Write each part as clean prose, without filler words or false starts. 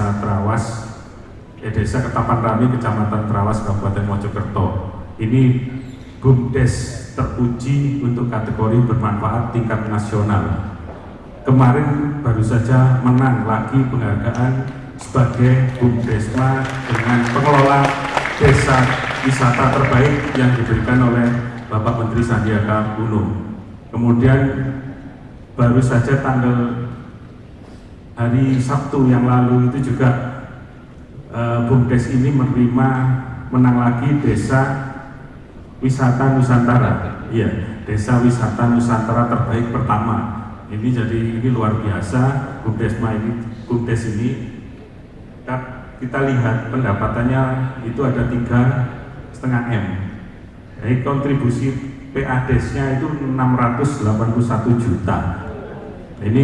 Desa Trawas, Desa Ketapang Rami, Kecamatan Trawas, Kabupaten Mojokerto. Ini BUMDes terpuji untuk kategori bermanfaat tingkat nasional. Kemarin baru saja menang lagi penghargaan sebagai BUMDesma dengan pengelola desa wisata terbaik yang diberikan oleh Bapak Menteri Sandiaga Uno. Kemudian baru saja tanggal hari Sabtu yang lalu itu juga BUMDes ini menerima menang lagi Desa Wisata Nusantara. Iya, Desa Wisata Nusantara terbaik pertama. Ini luar biasa BUMDes ini. Kita lihat pendapatannya itu ada 3,5 M. Jadi kontribusi PADes-nya itu 681 juta. Ini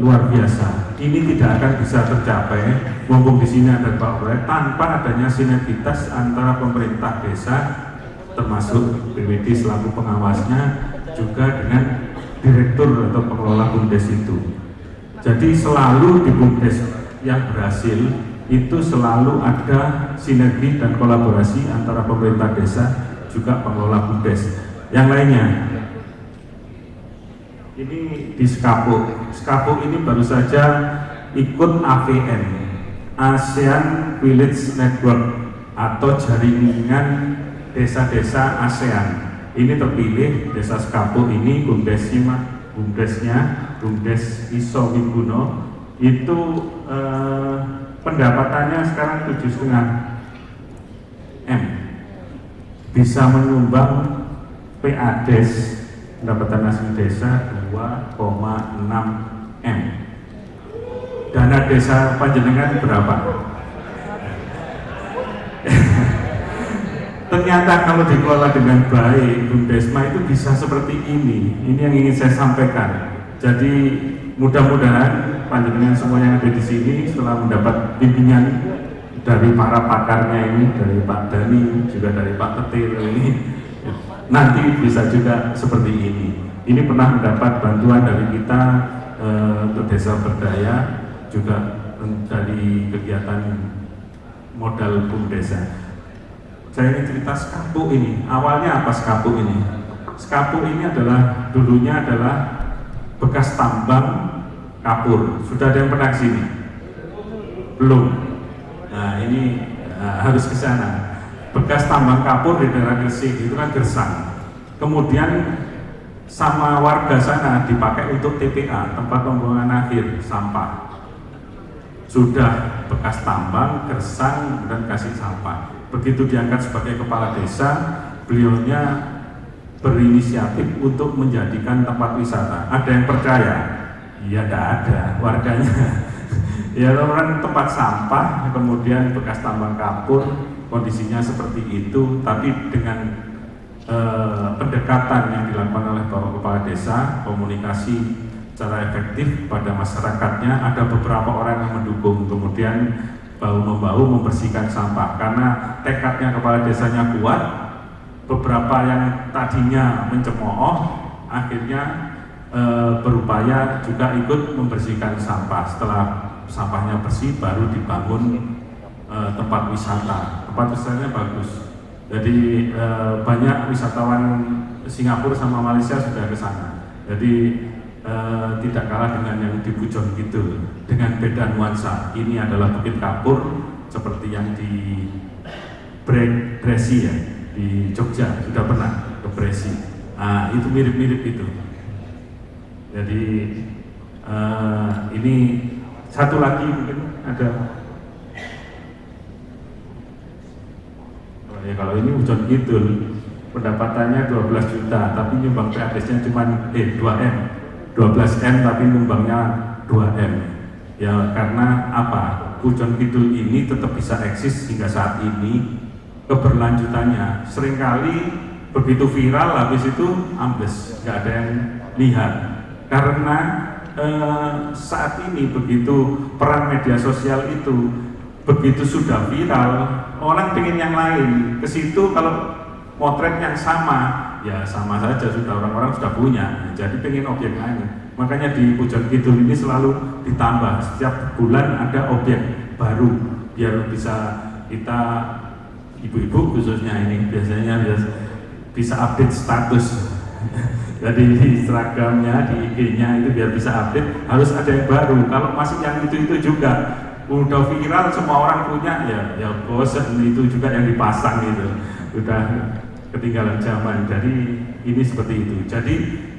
luar biasa. Ini tidak akan bisa tercapai mumpung di sini ada Pak Wali, tanpa adanya sinergitas antara pemerintah desa termasuk BPD selaku pengawasnya juga dengan direktur atau pengelola BUMDes itu. Jadi selalu di BUMDes yang berhasil itu selalu ada sinergi dan kolaborasi antara pemerintah desa juga pengelola BUMDes. Yang lainnya ini di Sekapuk ini baru saja ikut AVN, ASEAN Village Network atau jaringan desa-desa ASEAN. Ini terpilih Desa Sekapuk ini BUMDes Iso Wimbuno itu pendapatannya sekarang 7,5 M, bisa menyumbang PADes pendapatan asli desa 2,6 M. Dana desa panjenengan berapa? Ternyata kalau dikelola dengan baik, BUMDesma itu bisa seperti ini. Ini yang ingin saya sampaikan. Jadi mudah-mudahan panjenengan semua yang ada di sini setelah mendapat bimbingan dari para pakarnya ini, dari Pak Dani, juga dari Pak Tetir ini, nanti bisa juga seperti ini. Ini pernah mendapat bantuan dari kita untuk desa berdaya, juga dari kegiatan modal BUMDesa. Saya ingin cerita Sekapuk ini. Awalnya apa Sekapuk ini? Sekapuk ini adalah dulunya adalah bekas tambang kapur. Sudah ada yang pernah ke sini? Belum. Nah ini harus ke sana. Bekas tambang kapur di daerah Gresik itu kan gersang. Kemudian sama warga sana dipakai untuk TPA, tempat pembuangan akhir sampah. Sudah bekas tambang, gersang, dan kasih sampah. Begitu diangkat sebagai kepala desa, beliaunya berinisiatif untuk menjadikan tempat wisata. Ada yang percaya? Ya tidak ada warganya. Ya orang tempat sampah, kemudian bekas tambang kapur, kondisinya seperti itu, tapi dengan pendekatan yang dilakukan oleh Bapak Kepala Desa, komunikasi secara efektif pada masyarakatnya, ada beberapa orang yang mendukung, kemudian bahu-membahu membersihkan sampah karena tekadnya kepala desanya kuat. Beberapa yang tadinya mencemooh akhirnya berupaya juga ikut membersihkan sampah. Setelah sampahnya bersih baru dibangun tempat wisata. Tempat wisatanya bagus. Jadi banyak wisatawan Singapura sama Malaysia sudah ke sana. Jadi tidak kalah dengan yang di Pujon gitu, dengan beda nuansa. Ini adalah Bukit Kapur seperti yang di Bresi ya, di Jogja sudah pernah ke Bresi. Nah, itu mirip-mirip itu. Jadi ini satu lagi mungkin ada. Oh, ya, kalau ini Pujon Kidul pendapatannya 12 juta, tapi nyumbang PADes-nya cuma 2 M. 12 M tapi nyumbangnya 2 M. Ya karena apa? Pujon Kidul ini tetap bisa eksis hingga saat ini. Keberlanjutannya seringkali begitu viral habis itu ambles, nggak ada yang lihat. Karena saat ini begitu peran media sosial itu begitu sudah viral, orang pengen yang lain. Ke situ kalau potret yang sama, ya sama saja sudah orang-orang sudah punya, jadi pengen objek lain. Makanya di Pujon Kidul ini selalu ditambah, setiap bulan ada objek baru biar bisa kita ibu-ibu khususnya ini biasanya bisa update status. Jadi di Instagramnya, di IG-nya itu biar bisa update harus ada yang baru. Kalau masih yang itu juga udah viral semua orang punya ya bosan, itu juga yang dipasang gitu. Udah ketinggalan zaman. Jadi ini seperti itu. Jadi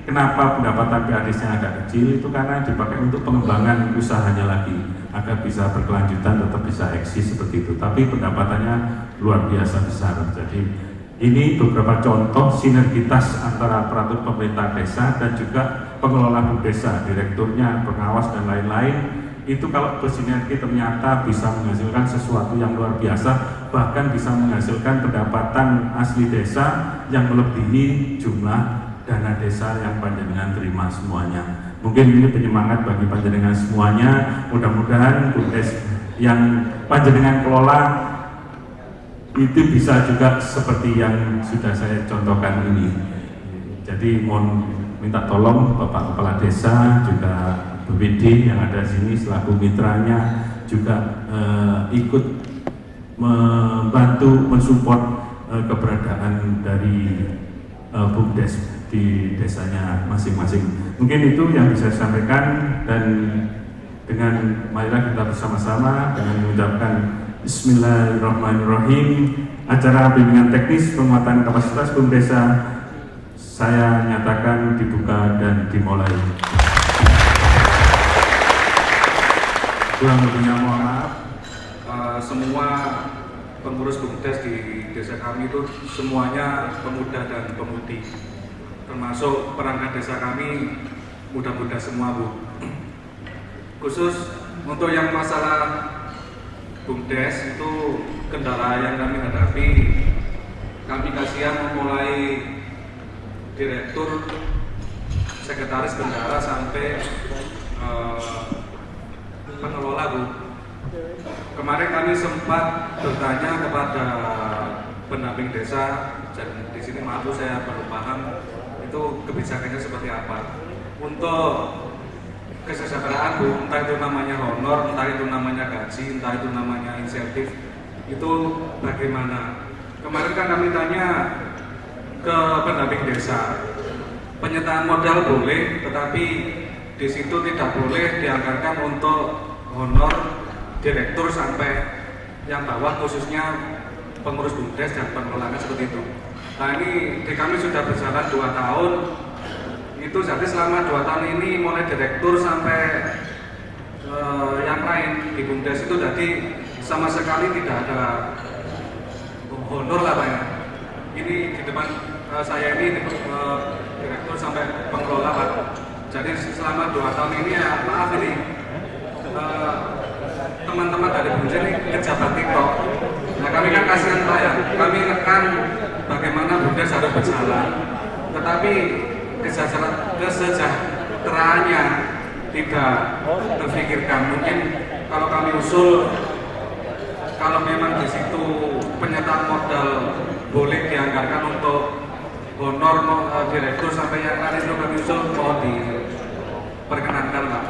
kenapa pendapatan PADES-nya agak kecil itu karena dipakai untuk pengembangan usahanya lagi agar bisa berkelanjutan, tetap bisa eksis seperti itu. Tapi pendapatannya luar biasa besar. Jadi ini beberapa contoh sinergitas antara peraturan pemerintah desa dan juga pengelola desa, direkturnya, pengawas dan lain-lain. Itu kalau bersinergi ternyata bisa menghasilkan sesuatu yang luar biasa, bahkan bisa menghasilkan pendapatan asli desa yang melebihi jumlah dana desa yang panjenengan terima semuanya. Mungkin ini penyemangat bagi panjenengan semuanya. Mudah-mudahan BUMDes yang panjenengan kelola itu bisa juga seperti yang sudah saya contohkan ini. Jadi mohon minta tolong Bapak Kepala Desa, juga BPD yang ada di sini selaku mitranya juga ikut membantu mensupport keberadaan dari BUMDes di desanya masing-masing. Mungkin itu yang bisa saya sampaikan, dan dengan marilah kita bersama-sama dengan mengucapkan Bismillahirrahmanirrahim. Acara bimbingan teknis penguatan kapasitas BUMDesa saya nyatakan dibuka dan dimulai. Kurang lebihnya mohon maaf. Semua pengurus BUMDes di desa kami itu semuanya pemuda dan pemudi, termasuk perangkat desa kami muda-muda semua, Bu. Khusus untuk yang masalah BUMDes itu kendala yang kami hadapi, kami kasihan memulai direktur, sekretaris bendara sampai pengelola, Bu. Kemarin kami sempat bertanya kepada pendamping desa, dan di sini maaf saya belum paham itu kebijakannya seperti apa untuk kesejahteraan, Bu, entah itu namanya honor, entah itu namanya gaji, entah itu namanya insentif, itu bagaimana? Kemarin kan kami tanya ke pendamping desa, penyertaan modal boleh, tetapi di situ tidak boleh dianggarkan untuk honor direktur sampai yang bawah, khususnya pengurus BUMDes dan pengelolanya seperti itu. Nah ini di kami sudah berjalan 2 tahun. Itu jadi selama 2 tahun ini mulai direktur sampai yang lain di BUMDes itu jadi sama sekali tidak ada honor lah Pak ya. Ini di depan saya ini direktur sampai pengelola Pak. Jadi selama 2 tahun ini ya maaf ini teman-teman dari BUMDes ini kerja bakti kok. Nah kami kan kasihan Pak ya, kami nekan bagaimana BUMDes harus berjalan, tetapi kesejahteraannya tidak terfikirkan. Mungkin kalau kami usul, kalau memang di situ penyertaan modal boleh dianggarkan untuk honor direktur sampai yang lain, itu kami usul mohon diperkenankan Pak.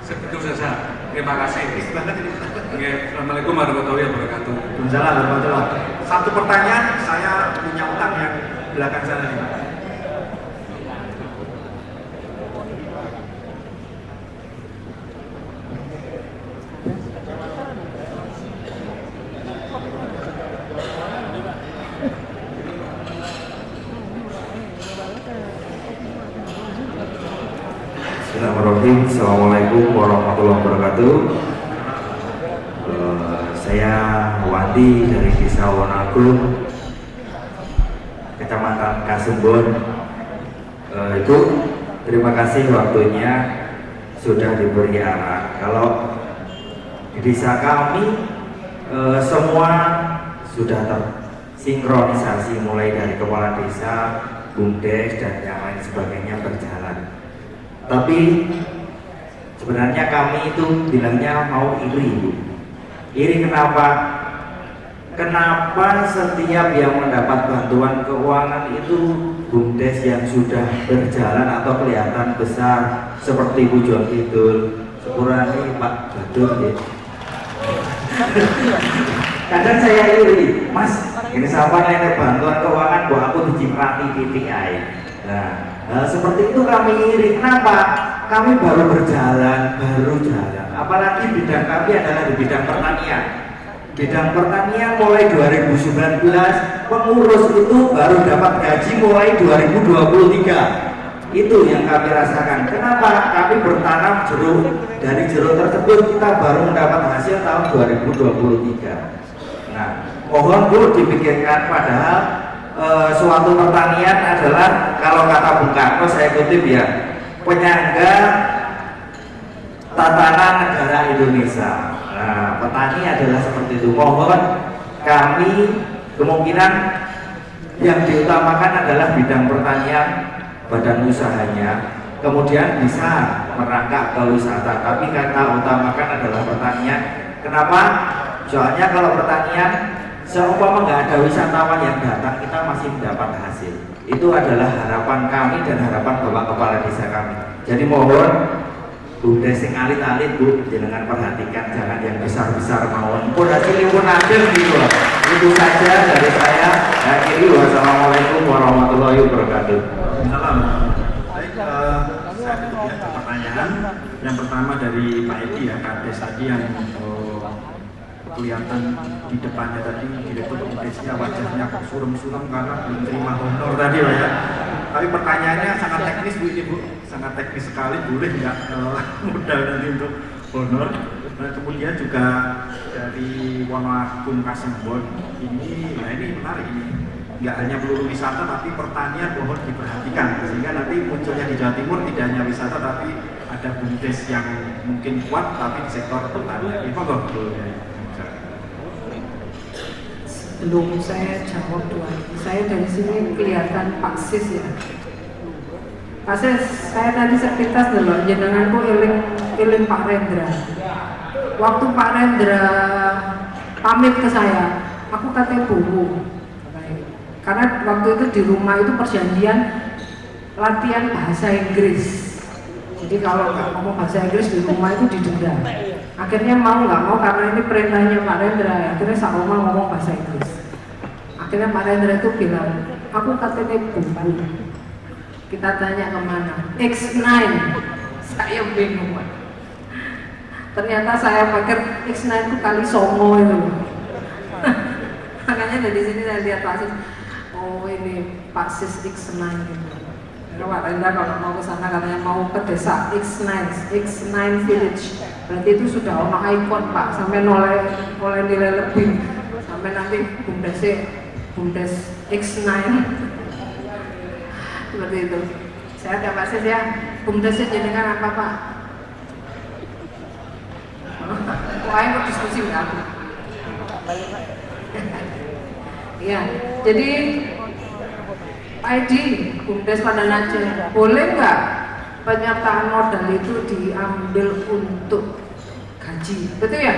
Segitu saja. Terima kasih. Assalamualaikum warahmatullahi wabarakatuh. Waalaikumsalam warahmatullahi wabarakatuh. Satu pertanyaan, saya punya utang yang belakang sana nih Pak. Bismillahirrahmanirrahim. Assalamualaikum warahmatullahi wabarakatuh. Saya Wandi dari Desa Wonagung, Kecamatan Kasumbon. Itu terima kasih waktunya sudah diberi arah. Kalau di desa kami semua sudah tersinkronisasi, mulai dari kepala desa, BUMDes dan yang lain sebagainya berjalan. Tapi sebenarnya kami itu bilangnya mau iri, Bu. Iri kenapa? Kenapa setiap yang mendapat bantuan keuangan itu BUMDes yang sudah berjalan atau kelihatan besar seperti Pujon Kidul, Sepurani, Pak Badur, ya. Kadang saya iri, Mas, ini sampai ada bantuan keuangan buat aku diciprati PTI. Nah, seperti itu kami iri. Kenapa? Kami baru berjalan, baru jalan. Apalagi bidang kami adalah di bidang pertanian. Bidang pertanian mulai 2019, pengurus itu baru dapat gaji mulai 2023. Itu yang kami rasakan. Kenapa? Kami bertanam jeruk, dari jeruk tersebut kita baru mendapat hasil tahun 2023. Nah, mohon Bu dipikirkan, padahal suatu pertanian adalah, kalau kata Bung Karno saya kutip ya, penyangga tatanan negara Indonesia. Nah, petani adalah seperti itu. Mohon kami kemungkinan yang diutamakan adalah bidang pertanian, badan usahanya, kemudian bisa merangkak ke wisata, tapi kata utamakan adalah pertanian. Kenapa? Soalnya kalau pertanian, seumpama nggak ada wisatawan yang datang, kita masih mendapat hasil. Itu adalah harapan kami dan harapan Bapak Kepala Desa kami. Jadi mohon Bu Desing alit-alit Bu, jangan perhatikan, jangan yang besar-besar mawon. Pun hasilnya pun ada gitu loh. Itu saja dari saya. Akhiri, wassalamualaikum warahmatullahi wabarakatuh. Salam. Baik, saya kemudian ada pertanyaan. Yang pertama dari Pak Edi ya, Kades tadi yang kelihatan di depannya tadi Direktur Bumdesnya wajahnya suram-suram karena belum terima honor tadi lah ya. Tapi pertanyaannya sangat teknis Bu ini Bu, sangat teknis sekali. Boleh nggak modal nanti untuk honor? Nah kemudian juga dari Wonoagung Kasembon ini, nah ini menarik ini. Nggak hanya peluru wisata tapi pertanian mohon diperhatikan sehingga nanti munculnya di Jawa Timur tidak hanya wisata tapi ada bumdes yang mungkin kuat tapi di sektor pertanian. Itu kok betul ya. Belum saya jawab dua. Saya dari sini kelihatan Pak Sis ya. Pak Sis, saya tadi sepintas dulu, jenenganku iling Pak Rendra. Waktu Pak Rendra pamit ke saya, aku katanya buku. Karena waktu itu di rumah itu perjanjian latihan bahasa Inggris. Jadi kalau nggak ngomong bahasa Inggris di rumah itu didenda. Akhirnya mau nggak mau karena ini perintahnya Pak Rendra, akhirnya saya ngomong bahasa Inggris. Akhirnya Pak Rendra itu bilang, aku katanya buku. Kita tanya kemana? X9. Saya bingung Pak. Ternyata saya pikir X9 itu kali Songo itu. Makanya dari sini saya lihat Pak Sis, oh ini Pak Sis X9 gitu. Pak Rendra kalau mau ke sana katanya mau ke desa X9 Village. Berarti itu sudah ono ikon Pak, sampai oleh nilai lebih, sampai nanti Bumdes X9 seperti itu. Saya ada Pak Sis ya, Bumdesnya jenengan apa Pak? Pokoknya mau diskusi dengan aku. Iya, jadi Pak Edi, Bumdes Pandan Aceh, boleh nggak penyertaan modal itu diambil untuk gaji? Betul ya?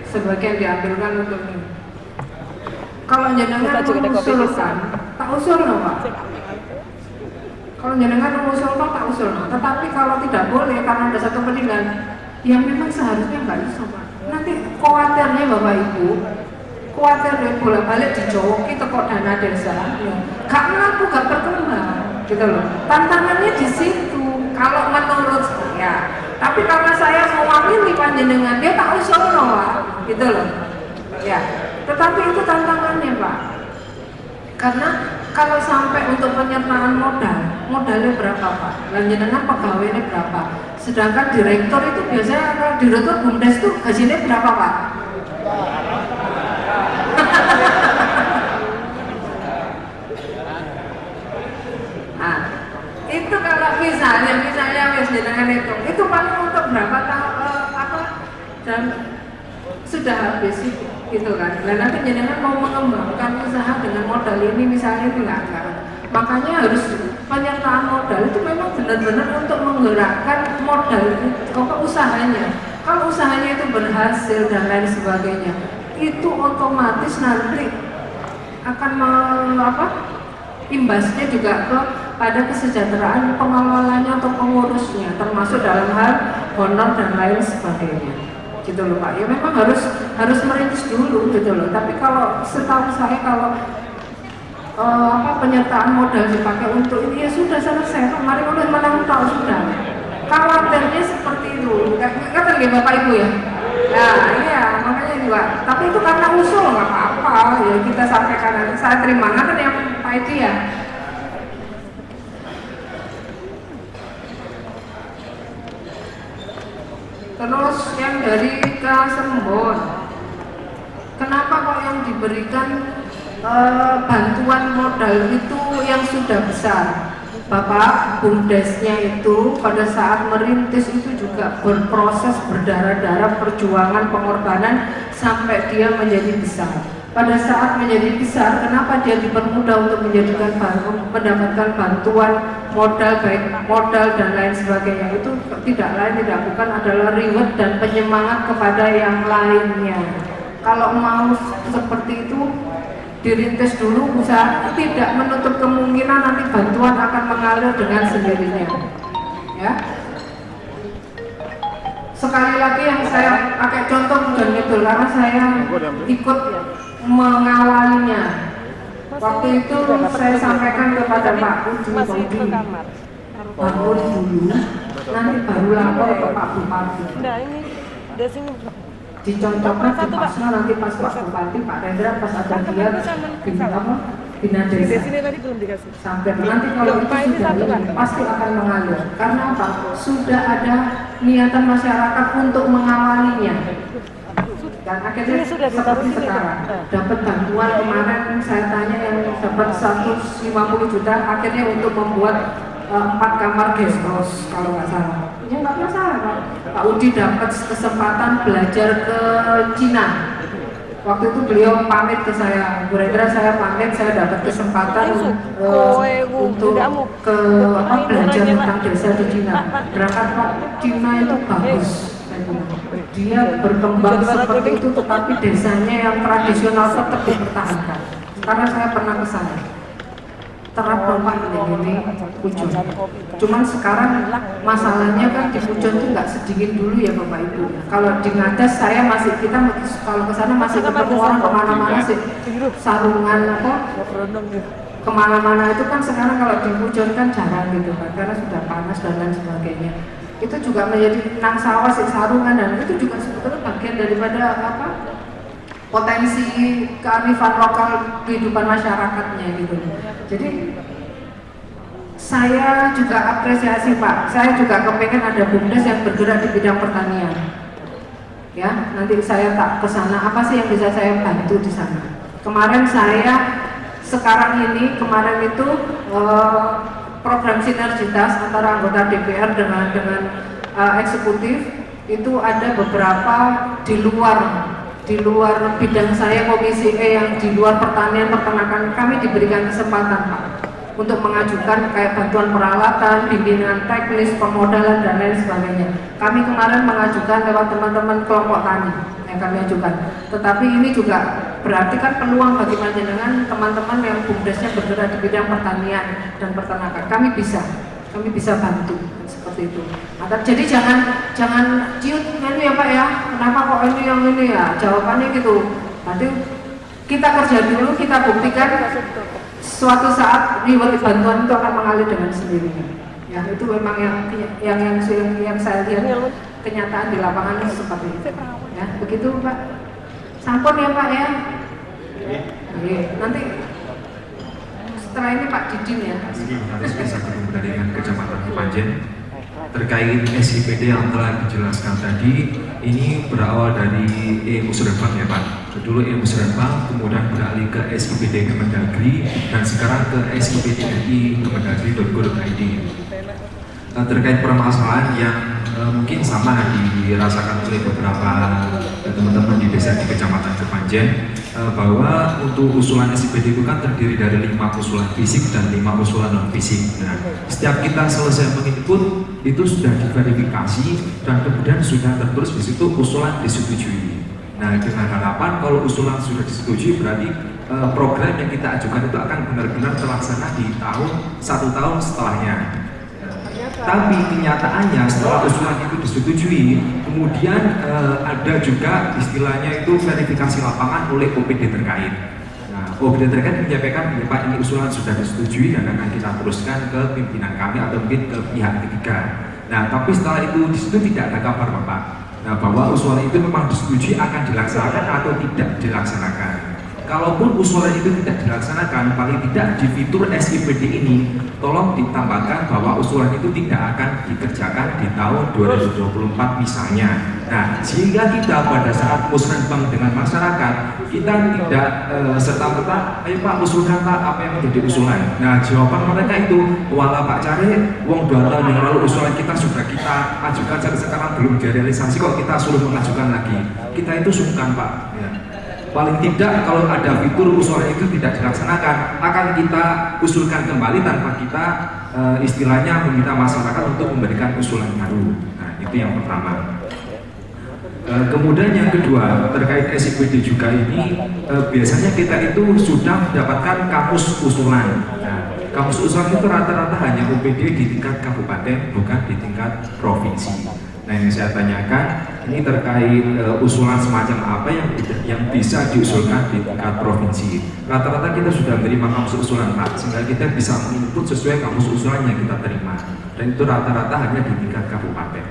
Sebagian diambilkan untuk ini. Kalau jenengan mengusulkan, tak usul no Pak. Kalau jenengan mengusulkan, tak usul no. Tetapi kalau tidak boleh karena ada satu peninggalan, yang memang seharusnya nggak bisa Pak. Nanti khawatirnya Bapak Ibu, khawatir bolak-balik dijoki teko dana desa, ya. Gak melaku, gak berkembang, gitu loh. Tantangannya di situ. Kalau menurut saya, tapi karena saya mewakili panjenengan, dia tak usul Pak, gitu loh. Ya, tetapi itu tantangannya Pak. Karena kalau sampai untuk penyertaan modalnya berapa Pak? Panjenengan pegawainya berapa? Sedangkan direktur itu biasanya kalau direktur Bumdes itu gajinya berapa Pak? Nah, itu kalau misalnya wis jenengan itu paling untuk berapa tahun dan sudah habis gitu kan. Nah nanti jenengan mau mengembangkan usaha dengan modal ini misalnya itu enggak. Makanya harus penyertaan modal itu memang benar-benar untuk menggerakkan modal usahanya. Kalau usahanya itu berhasil dan lain sebagainya, itu otomatis nanti akan imbasnya juga pada kesejahteraan pengelolanya atau pengurusnya, termasuk dalam hal honor dan lain sebagainya. gitu loh Pak. Ya memang harus merintis dulu gitu loh. Tapi kalau setahu saya kalau penyertaan modal dipakai untuk ini ya sudah selesai. Mari mulai menang tahu sudah. Khawatirnya seperti itu, kata nggak Bapak Ibu ya? Nah iya makanya juga. Tapi itu karena usul nggak apa-apa ya kita sampaikan. Saya terima kan yang Pak Edi ya. Terus yang dari Kasembon, kenapa kok yang diberikan bantuan modal itu yang sudah besar? Bapak BUMDesnya itu pada saat merintis itu juga berproses berdarah-darah perjuangan pengorbanan sampai dia menjadi besar. Pada saat menjadi besar, kenapa dia dipermudah untuk mendapatkan bantuan modal, baik modal dan lain sebagainya? Itu tidak lain tidak bukan adalah reward dan penyemangat kepada yang lainnya. Kalau mau seperti itu dirintis dulu, usaha tidak menutup kemungkinan nanti bantuan akan mengalir dengan sendirinya. Ya. Sekali lagi yang saya pakai contoh bukan itu karena saya ikut mengawalinya. Waktu itu saya sampaikan kepada Pak Udi, bangun dulu, nanti baru lapor ke Pak Bupati. Dicontohkan di pasnya nanti pas Pak Bupati, Pak Rendra pas ada dia bina desa sampai nanti kalau itu sudah pasti akan mengalir karena apa? Sudah ada niatan masyarakat untuk mengawalinya dan akhirnya seperti sekarang dapat bantuan kemarin saya tanya yang dapat 150 juta akhirnya untuk membuat 4 kamar guest house kalau nggak salah. Ya nggak masalah Pak. Pak Udi dapat kesempatan belajar ke Cina. Waktu itu beliau pamit ke saya, Bu Rendra saya pamit, saya dapat kesempatan untuk ke belajar tentang desa di Cina. Berangkat Pak, Cina itu bagus. Dia berkembang seperti itu, tetapi desanya yang tradisional tetap dipertahankan. Karena saya pernah ke sana. Terapkan Pak ini Pujon. Cuman sekarang masalahnya kan di Pujon itu nggak sedingin dulu ya Bapak Ibu. Kalau di Ngadas saya masih kalau ke sana masih ketemu orang kemana-mana sih sarungan kemana-mana itu kan sekarang kalau di Pujon kan jarang gitu kan karena sudah panas dan lain sebagainya. Itu juga menjadi nang sawah sih sarungan dan itu juga sebetulnya bagian daripada potensi kearifan lokal kehidupan masyarakatnya gitu. Jadi saya juga apresiasi Pak. Saya juga kepengen ada BUMDes yang bergerak di bidang pertanian. Ya, nanti saya tak ke sana. Apa sih yang bisa saya bantu di sana? Kemarin itu program sinergitas antara anggota DPR dengan eksekutif itu ada beberapa di luar bidang saya Komisi E yang di luar pertanian peternakan kami diberikan kesempatan Pak untuk mengajukan kayak bantuan peralatan, bimbingan teknis, pemodalan dan lain sebagainya. Kami kemarin mengajukan lewat teman-teman kelompok tani yang kami ajukan. Tetapi ini juga berarti kan peluang bagi panjenengan teman-teman yang BUMDesnya bergerak di bidang pertanian dan peternakan. Kami bisa bantu seperti itu. Jadi jangan ciut ini ya Pak ya. Kenapa kok ini yang ini ya? Jawabannya gitu. Nanti kita kerja dulu, kita buktikan suatu saat reward bantuan itu akan mengalir dengan sendirinya. Ya itu memang yang saya lihat kenyataan di lapangan seperti itu. Ya begitu Pak. Sampun ya Pak ya. Nanti setelah ini Pak Didin ya. Harus bisa ketemu dari Kecamatan Kepanjen terkait SIPD yang telah dijelaskan tadi. Ini berawal dari Musrembang ya Pak. Dulu Musrembang, kemudian beralih ke SIPD Kemendagri dan sekarang ke SIPD RI Kemendagri.go.id. Terkait permasalahan yang mungkin sama dirasakan oleh beberapa teman-teman di desa di Kecamatan Kepanjen, bahwa untuk usulan SIPD itu kan terdiri dari 5 usulan fisik dan 5 usulan non fisik. Nah, setiap kita selesai menginput itu sudah diverifikasi dan kemudian sudah tertulis di situ usulan disetujui. Nah, dengan harapan kalau usulan sudah disetujui berarti program yang kita ajukan itu akan benar-benar terlaksana di 1 tahun setelahnya. Tapi kenyataannya setelah usulan itu disetujui, kemudian ada juga istilahnya itu verifikasi lapangan oleh OPD terkait. Nah, OPD terkait menyampaikan, ya Pak, ini usulan sudah disetujui dan akan kita teruskan ke pimpinan kami atau mungkin ke pihak ketiga. Nah, tapi setelah itu di situ tidak ada kabar Bapak. Nah, bahwa usulan itu memang disetujui akan dilaksanakan atau tidak dilaksanakan. Kalaupun usulan itu tidak dilaksanakan, paling tidak di fitur SIPD ini tolong ditambahkan bahwa usulan itu tidak akan dikerjakan di tahun 2024 misalnya. Nah, sehingga kita pada saat musrenbang dengan masyarakat, kita tidak serta-merta, ayo Pak usulkan Pak apa yang menjadi usulan. Nah, jawaban mereka itu, wala Pak Cari, uang 2 tahun yang lalu usulan kita sudah kita ajukan, sekarang belum direalisasi kok kita suruh mengajukan lagi. Kita itu sungkan Pak. Ya. Paling tidak kalau ada fitur usulan itu tidak dilaksanakan, akan kita usulkan kembali tanpa kita istilahnya meminta masyarakat untuk memberikan usulan baru. Nah, itu yang pertama. Kemudian yang kedua terkait SIPD juga ini biasanya kita itu sudah mendapatkan kamus usulan. Nah, kamus usulan itu rata-rata hanya OPD di tingkat kabupaten, bukan di tingkat provinsi. Nah, yang saya tanyakan ini terkait usulan semacam apa yang bisa diusulkan di tingkat provinsi. Rata-rata kita sudah menerima kamus usulan Pak, sehingga kita bisa menginput sesuai kamus usulan yang kita terima. Dan itu rata-rata hanya di tingkat kabupaten.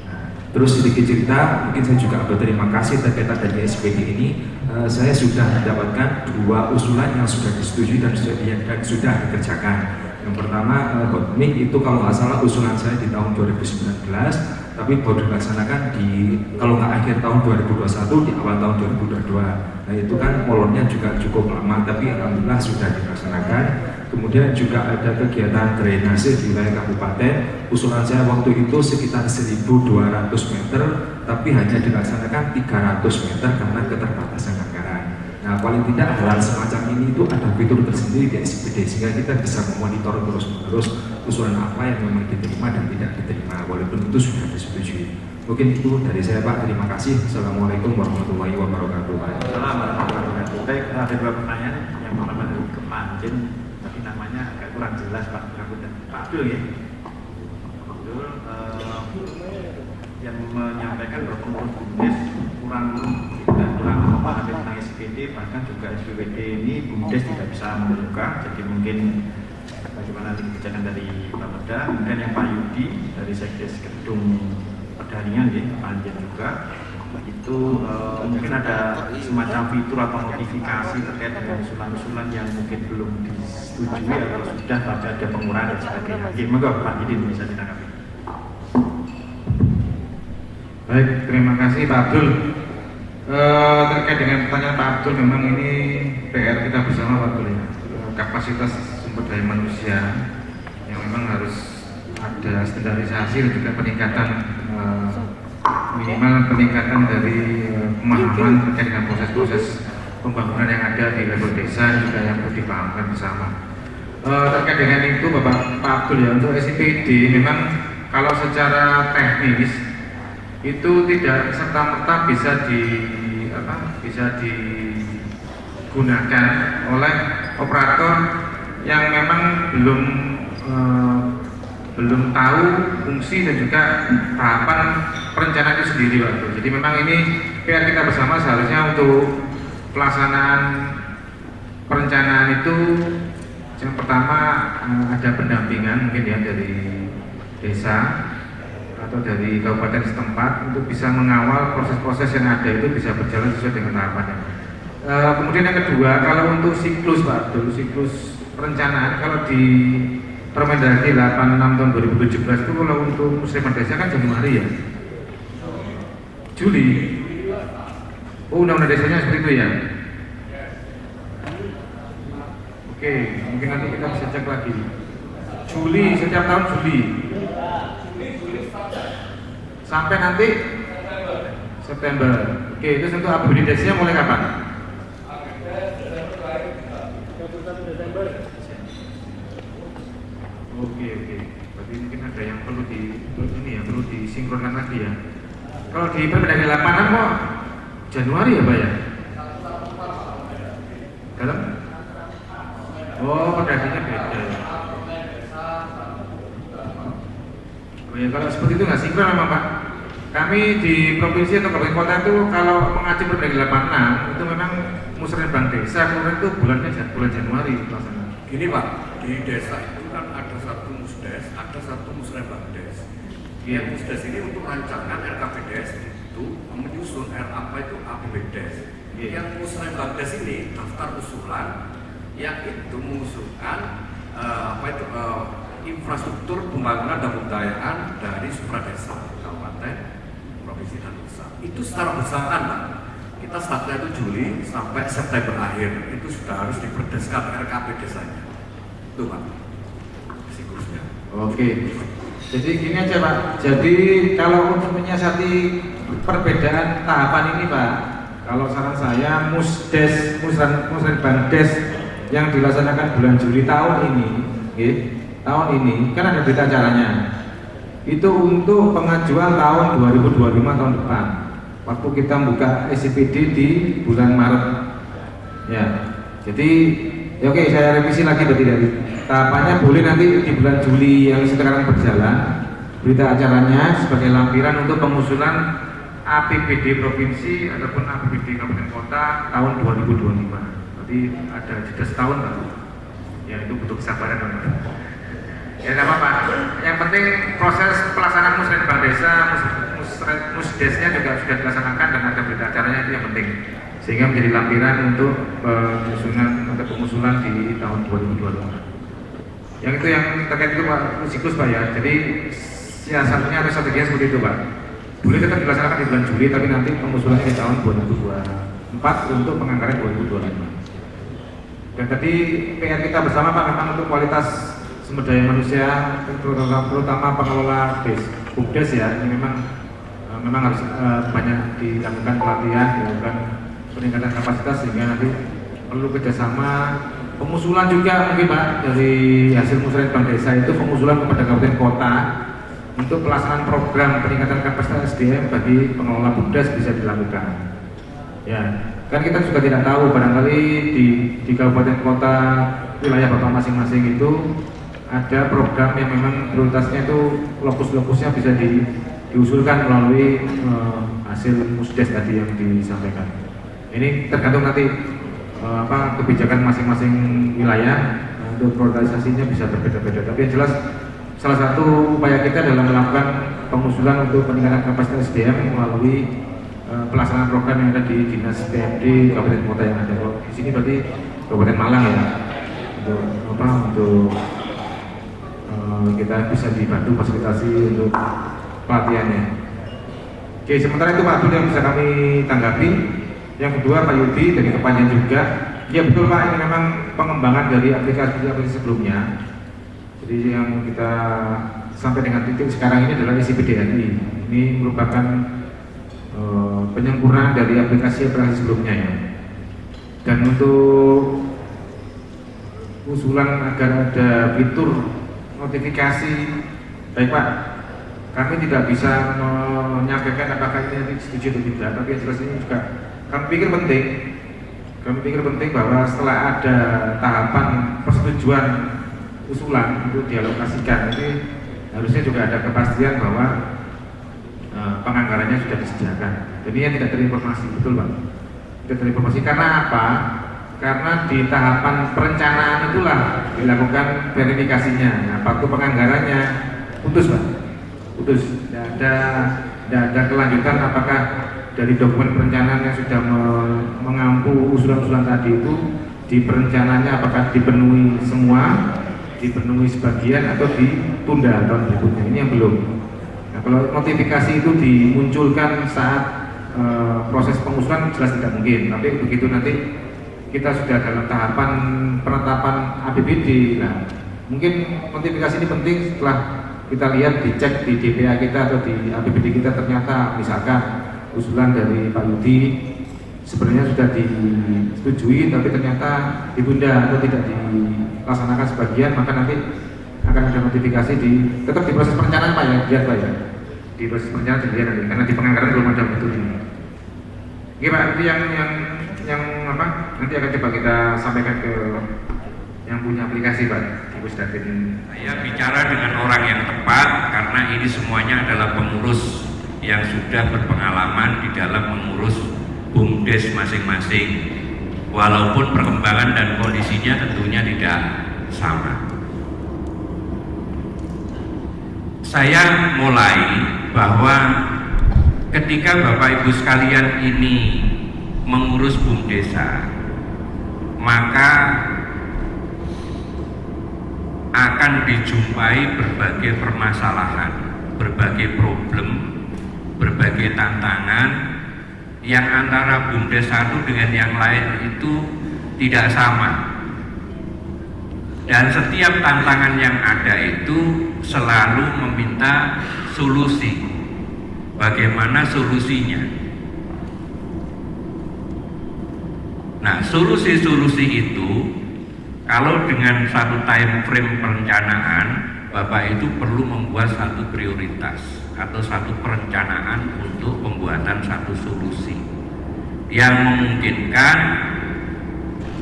Nah, terus sedikit cerita, mungkin saya juga berterima kasih terkait adanya SPD ini. Saya sudah mendapatkan 2 usulan yang sudah disetujui dan sudah dikerjakan. Yang pertama, hotmik itu kalau nggak salah usulan saya di tahun 2019, tapi baru dilaksanakan kalau nggak akhir tahun 2021, di awal tahun 2022. Nah, itu kan molornya juga cukup lama, tapi alhamdulillah sudah dilaksanakan. Kemudian juga ada kegiatan drainase di wilayah kabupaten. Usulan saya waktu itu sekitar 1.200 meter, tapi hanya dilaksanakan 300 meter karena keterbatasan anggaran. Nah, paling tidak hal semacam ini itu ada fitur tersendiri di SPD, sehingga kita bisa memonitor terus-menerus usulan apa yang memang diterima dan tidak diterima, walaupun itu sudah disetujui. Mungkin itu dari saya Pak, terima kasih. Assalamualaikum warahmatullahi wabarakatuh. Assalamualaikum warahmatullahi wabarakatuh. Baik, ada 2 pertanyaan. Yang pertama dari Kepanjen, tapi namanya agak kurang jelas Pak. Pak Abdul ya. Abdul yang menyampaikan bahwa pengurus BUMDes kurang memahami tentang SPD, bahkan juga SPWD ini BUMDes tidak bisa membuka. Jadi mungkin bagaimana kebijakan dari Pak Perda, kemudian yang Pak Yudi dari Sekdes Gedung Perdaringan ya, Panjen juga itu mungkin ada semacam fitur atau notifikasi terkait dengan usulan-usulan yang mungkin belum disetujui atau sudah tapi ada pengurangan dan sebagainya. Monggo Pak Yudi bisa ditanggapi. Baik, terima kasih Pak Abdul. Terkait dengan pertanyaan Pak Abdul, memang ini PR kita bersama Pak Abdul ya. Kapasitas sumber daya manusia yang memang harus ada standarisasi dan juga peningkatan minimal peningkatan dari pemahaman terkait dengan proses-proses pembangunan yang ada di level desa juga yang perlu dipahamkan bersama. Terkait dengan itu Pak Abdul ya, untuk SIPD memang kalau secara teknis itu tidak serta-merta bisa digunakan oleh operator yang memang belum tahu fungsi dan juga tahapan perencanaan itu sendiri Pak. Jadi memang ini PR kita bersama, seharusnya untuk pelaksanaan perencanaan itu yang pertama ada pendampingan mungkin ya dari desa atau dari kabupaten setempat untuk bisa mengawal proses-proses yang ada itu bisa berjalan sesuai dengan tahapannya. Kemudian yang kedua, kalau untuk siklus Pak, siklus perencanaan kalau di Permendagri 86 tahun 2017 itu kalau untuk musliman desa kan Januari ya, Juli. Oh, undang-undang desanya seperti itu ya. Oke, mungkin nanti kita bisa cek lagi. Juli, setiap tahun Juli. Sampai nanti September. Oke, itu untuk APBD desanya mulai kapan? Oke. Berarti mungkin ada yang perlu disinkronkan lagi ya. Kalau di Permendagri 86 kok Januari ya Pak ya? Dalam? Oh, Perdagangan beda ya. Oh ya, kalau seperti itu nggak sinkron memang Pak. Kami di provinsi atau kabupaten kota itu kalau mengacu dari 86 itu memang musrenbang desa kemudian itu bulan Januari pelaksanaan. Gini Pak, di desa itu kan ada satu musdes, ada satu musrenbang des. Yang musdes ini untuk rancangan RKPDes itu menyusun apa itu APBDes. Yang musrenbang des ini daftar usulan yang itu mengusulkan infrastruktur pembangunan dan pemberdayaan dari supradesa, kabupaten, provinsi dan desa. Itu secara bersamaan, Pak. Kita startnya itu Juli sampai September akhir itu sudah harus diperdeskan RKP desanya. Itu Pak, siklusnya. Oke. Jadi gini aja Pak. Jadi kalau untuk menyiasati perbedaan tahapan ini Pak, kalau saran saya musrenbang des yang dilaksanakan bulan Juli tahun ini, tahun ini kan ada berita acaranya. Itu untuk pengajuan tahun 2025 tahun depan. Waktu kita buka SCPD di bulan Maret. Ya. Jadi ya oke, saya revisi lagi berarti dari tahapannya boleh nanti di bulan Juli yang sekarang berjalan berita acaranya sebagai lampiran untuk pengusulan APBD provinsi ataupun APBD kabupaten kota tahun 2025. Berarti ada jeda setahun Pak. Ya itu butuh kesabaran teman-teman. Ya tidak apa-apa. Yang penting proses pelaksanaan musrenbang desa, musdesnya juga sudah dilaksanakan dan ada berita acaranya, itu yang penting. Sehingga menjadi lampiran untuk penyusunan atau pengusulan di tahun 2025. Yang itu yang terkait itu Pak, siklus Pak ya. Jadi siasatnya atau strateginya seperti itu Pak. Boleh tetap dilaksanakan di bulan Juli, tapi nanti pengusulannya di tahun 2024 untuk penganggaran 2025. Dan tadi PR kita bersama Pak memang untuk kualitas sumber daya manusia, terutama pengelola BUMDes ya, ini memang harus banyak dilakukan pelatihan, dilakukan peningkatan kapasitas sehingga nanti perlu kerjasama pengusulan juga mungkin Pak dari hasil musrenbang desa itu pengusulan kepada kabupaten kota untuk pelaksanaan program peningkatan kapasitas SDM bagi pengelola BUMDes bisa dilakukan. Ya, kan kita juga tidak tahu barangkali di kabupaten kota wilayah Bapak masing-masing itu ada program yang memang prioritasnya itu lokus-lokusnya bisa diusulkan melalui hasil musdes tadi yang disampaikan. Ini tergantung nanti kebijakan masing-masing wilayah untuk priorisasinya bisa berbeda-beda. Tapi yang jelas salah satu upaya kita dalam melakukan pengusulan untuk peningkatan kapasitas SDM melalui pelaksanaan program yang ada di Dinas PMD Kabupaten Kota yang ada. Di sini berarti Kabupaten Malang ya, untuk kita bisa dibantu fasilitasi untuk pelatihannya. Oke, sementara itu Pak Abdul yang bisa kami tanggapi. Yang kedua Pak Yudi dari Kepanjen juga. Ya betul Pak, ini memang pengembangan dari aplikasi-aplikasi sebelumnya. Jadi yang kita sampai dengan titik sekarang ini adalah SCPDNI. Ini merupakan penyempurnaan dari aplikasi-aplikasi sebelumnya ya. Dan untuk usulan agar ada fitur notifikasi, baik Pak, kami tidak bisa menyampaikan apakah ini nanti setuju atau tidak, tapi yang jelas ini juga kami pikir penting bahwa setelah ada tahapan persetujuan usulan untuk dialokasikan, ini harusnya juga ada kepastian bahwa penganggarannya sudah disediakan. Jadi yang tidak terinformasi, betul Pak, tidak terinformasi karena apa? Karena di tahapan perencanaan itulah dilakukan verifikasinya. Nah, waktu penganggarannya putus Pak, putus. Tidak ada kelanjutan apakah dari dokumen perencanaan yang sudah mengampu usulan-usulan tadi itu di perencanaannya apakah dipenuhi semua, dipenuhi sebagian atau ditunda tahun berikutnya. Ini yang belum. Nah, kalau notifikasi itu dimunculkan saat proses pengusulan jelas tidak mungkin. Tapi begitu nanti kita sudah dalam tahapan penetapan APBD, nah mungkin notifikasi ini penting setelah kita lihat dicek di DPA kita atau di APBD kita ternyata misalkan usulan dari Pak Yudi sebenarnya sudah disetujui tapi ternyata ditunda atau tidak dilaksanakan sebagian, maka nanti akan ada notifikasi tetap di proses perencanaan Pak ya, lihat Pak ya, di proses perencanaan dilihat nanti karena di penganggaran belum ada betul ini. Oke Pak, itu yang apa nanti akan coba kita sampaikan ke yang punya aplikasi Pak. Gus Dadin. Saya bicara dengan orang yang tepat karena ini semuanya adalah pengurus yang sudah berpengalaman di dalam mengurus BUMDes masing-masing, walaupun perkembangan dan kondisinya tentunya tidak sama. Saya mulai bahwa ketika Bapak Ibu sekalian ini mengurus BUMDesa, maka akan dijumpai berbagai permasalahan, berbagai problem, berbagai tantangan yang antara BUMDes satu dengan yang lain itu tidak sama. Dan setiap tantangan yang ada itu selalu meminta solusi. Bagaimana solusinya? Nah, solusi-solusi itu kalau dengan satu time frame perencanaan, Bapak itu perlu membuat satu prioritas atau satu perencanaan untuk pembuatan satu solusi yang memungkinkan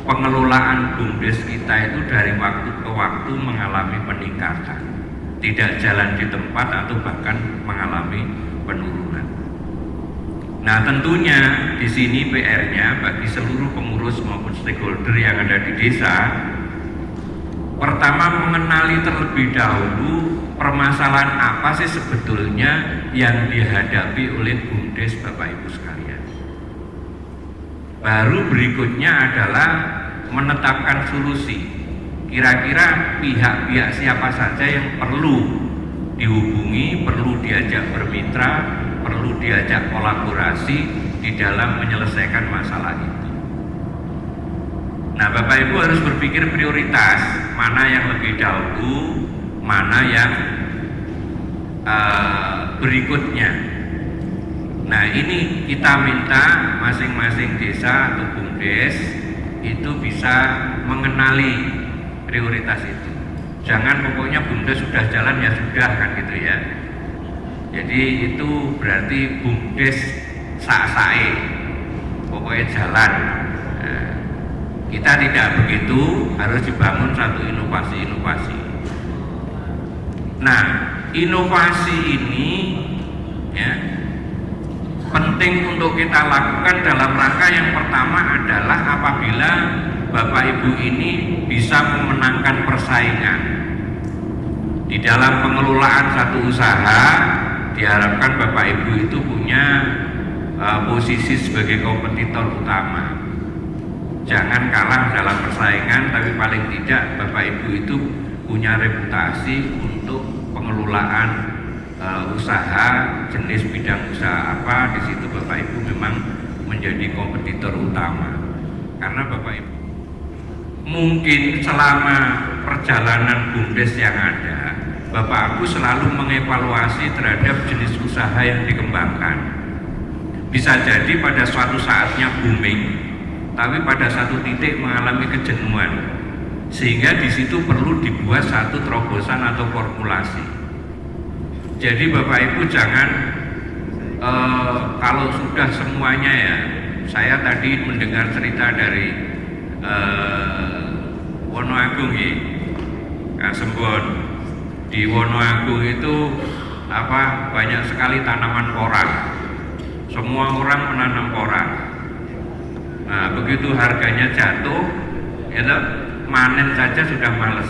pengelolaan BUMDes kita itu dari waktu ke waktu mengalami peningkatan, tidak jalan di tempat atau bahkan mengalami penurunan. Nah, tentunya di sini PR-nya bagi seluruh pengurus maupun stakeholder yang ada di desa, pertama mengenali terlebih dahulu permasalahan apa sih sebetulnya yang dihadapi oleh BUMDes Bapak Ibu sekalian. Baru berikutnya adalah menetapkan solusi. Kira-kira pihak-pihak siapa saja yang perlu dihubungi, perlu diajak bermitra, perlu diajak kolaborasi di dalam menyelesaikan masalah itu. Nah, Bapak Ibu harus berpikir prioritas, mana yang lebih dahulu, mana yang berikutnya. Nah, ini kita minta masing-masing desa atau BUMDes itu bisa mengenali prioritas itu. Jangan pokoknya BUMDes sudah jalan ya sudah, kan gitu ya. Jadi itu berarti BUMDes sak-sae, pokoknya jalan. Nah, kita tidak begitu, harus dibangun satu inovasi-inovasi. Nah, inovasi ini ya penting untuk kita lakukan dalam rangka yang pertama adalah apabila Bapak Ibu ini bisa memenangkan persaingan di dalam pengelolaan satu usaha. Diharapkan Bapak Ibu itu punya posisi sebagai kompetitor utama. Jangan kalah dalam persaingan, tapi paling tidak Bapak Ibu itu punya reputasi untuk pengelolaan usaha, jenis bidang usaha apa, di situ Bapak Ibu memang menjadi kompetitor utama. Karena Bapak Ibu mungkin selama perjalanan BUMDes yang ada, Bapak Ibu selalu mengevaluasi terhadap jenis usaha yang dikembangkan. Bisa jadi pada suatu saatnya booming, tapi pada satu titik mengalami kejenuhan, sehingga di situ perlu dibuat satu terobosan atau formulasi. Jadi Bapak Ibu jangan kalau sudah semuanya ya, saya tadi mendengar cerita dari Wonoagung ya, Kasembon. Di Wonoagung itu banyak sekali tanaman porang. Semua orang menanam porang. Nah, begitu harganya jatuh, itu manen saja sudah males.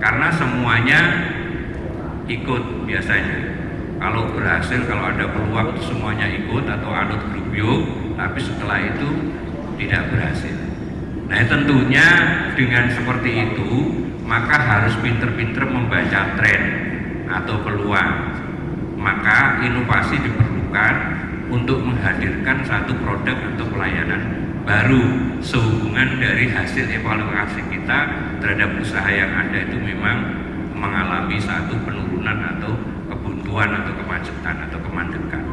Karena semuanya ikut biasanya. Kalau berhasil, kalau ada peluang semuanya ikut atau anut grup yuk, tapi setelah itu tidak berhasil. Nah, tentunya dengan seperti itu maka harus pinter-pinter membaca tren atau peluang. Maka inovasi diperlukan untuk menghadirkan satu produk atau pelayanan baru sehubungan dari hasil evaluasi kita terhadap usaha yang ada itu memang mengalami satu penurunan atau kebuntuan atau kemacetan atau kemandekan.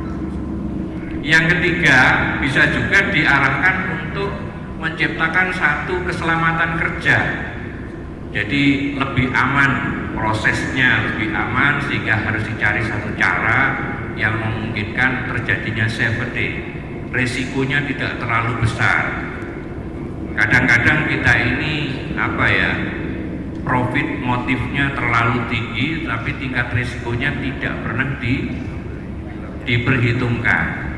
Yang ketiga, bisa juga diarahkan untuk menciptakan satu keselamatan kerja. Jadi lebih aman, prosesnya lebih aman, sehingga harus dicari satu cara yang memungkinkan terjadinya safety, resikonya tidak terlalu besar. Kadang-kadang kita ini profit motifnya terlalu tinggi, tapi tingkat risikonya tidak pernah diperhitungkan.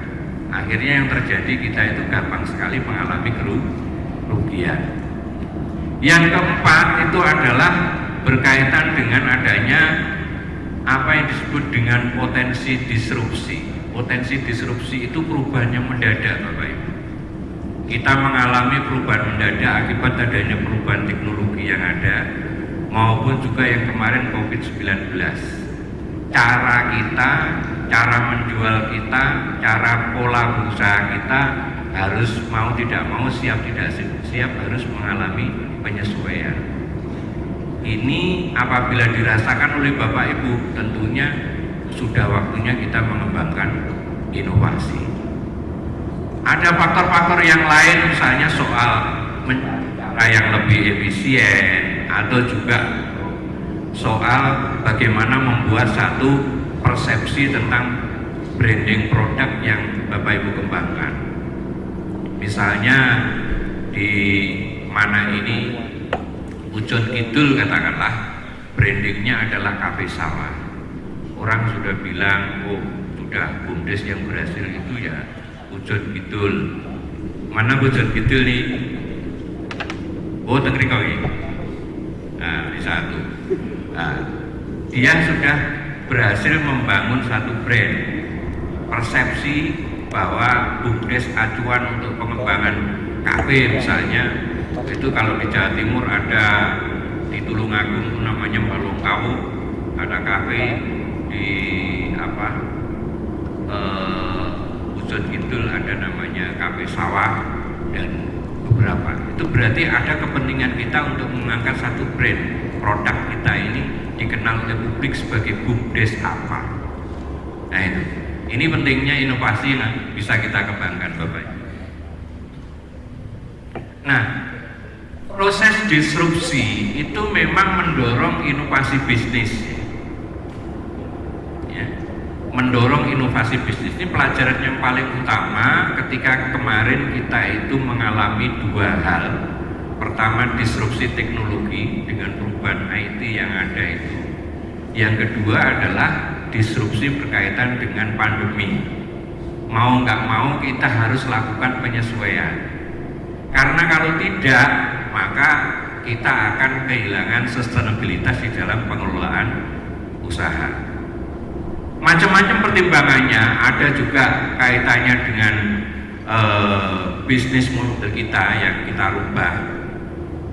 Akhirnya yang terjadi, kita itu gampang sekali mengalami kerugian. Yang keempat itu adalah berkaitan dengan adanya apa yang disebut dengan potensi disrupsi. Potensi disrupsi itu perubahannya mendadak, Bapak Ibu. Kita mengalami perubahan mendadak akibat adanya perubahan teknologi yang ada, maupun juga yang kemarin COVID-19. Cara kita, cara menjual kita, cara pola berusaha kita harus mau tidak mau, siap tidak siap harus mengalami penyesuaian. Ini apabila dirasakan oleh Bapak Ibu, tentunya sudah waktunya kita mengembangkan inovasi. Ada faktor-faktor yang lain, misalnya soal cara yang lebih efisien, atau juga soal bagaimana membuat satu persepsi tentang branding produk yang Bapak Ibu kembangkan. Misalnya di mana ini Pujon Kidul, katakanlah brandingnya adalah kafe sawah. Orang sudah bilang, oh sudah BUMDes yang berhasil itu ya Pujon Kidul. Mana Pujon Kidul nih? Oh Tenggeri Kowi. Nah ini satu. Nah, dia sudah berhasil membangun satu brand, persepsi bahwa BUMDes acuan untuk pengembangan kafe misalnya. Itu kalau di Jawa Timur ada di Tulungagung namanya Malungkau, ada kafe di Pujon Kidul ada namanya kafe sawah, dan beberapa. Itu berarti ada kepentingan kita untuk mengangkat satu brand produk kita ini dikenal oleh publik sebagai BUMDes apa. Nah itu, ini pentingnya inovasi yang bisa kita kembangkan, Bapak. Nah, proses disrupsi itu memang mendorong inovasi bisnis. Ya, mendorong inovasi bisnis ini pelajaran yang paling utama ketika kemarin kita itu mengalami dua hal. Pertama, disrupsi teknologi dengan perubahan IT yang ada itu. Yang kedua adalah disrupsi berkaitan dengan pandemi. Mau nggak mau kita harus lakukan penyesuaian. Karena kalau tidak, maka kita akan kehilangan sustainabilitas di dalam pengelolaan usaha. Macam-macam pertimbangannya, ada juga kaitannya dengan bisnis model kita yang kita rubah,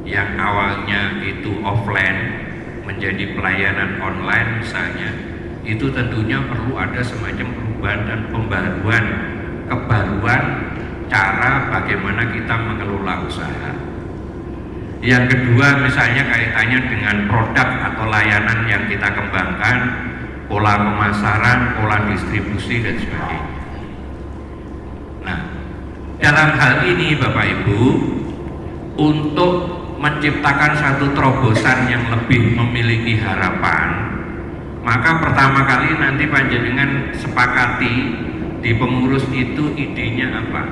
yang awalnya itu offline menjadi pelayanan online misalnya. Itu tentunya perlu ada semacam perubahan dan pembaruan, kebaruan cara bagaimana kita mengelola usaha. Yang kedua misalnya kaitannya dengan produk atau layanan yang kita kembangkan, pola pemasaran, pola distribusi dan sebagainya. Nah, dalam hal ini Bapak Ibu, untuk menciptakan satu terobosan yang lebih memiliki harapan, maka pertama kali nanti panjenengan sepakati di pengurus itu idenya apa.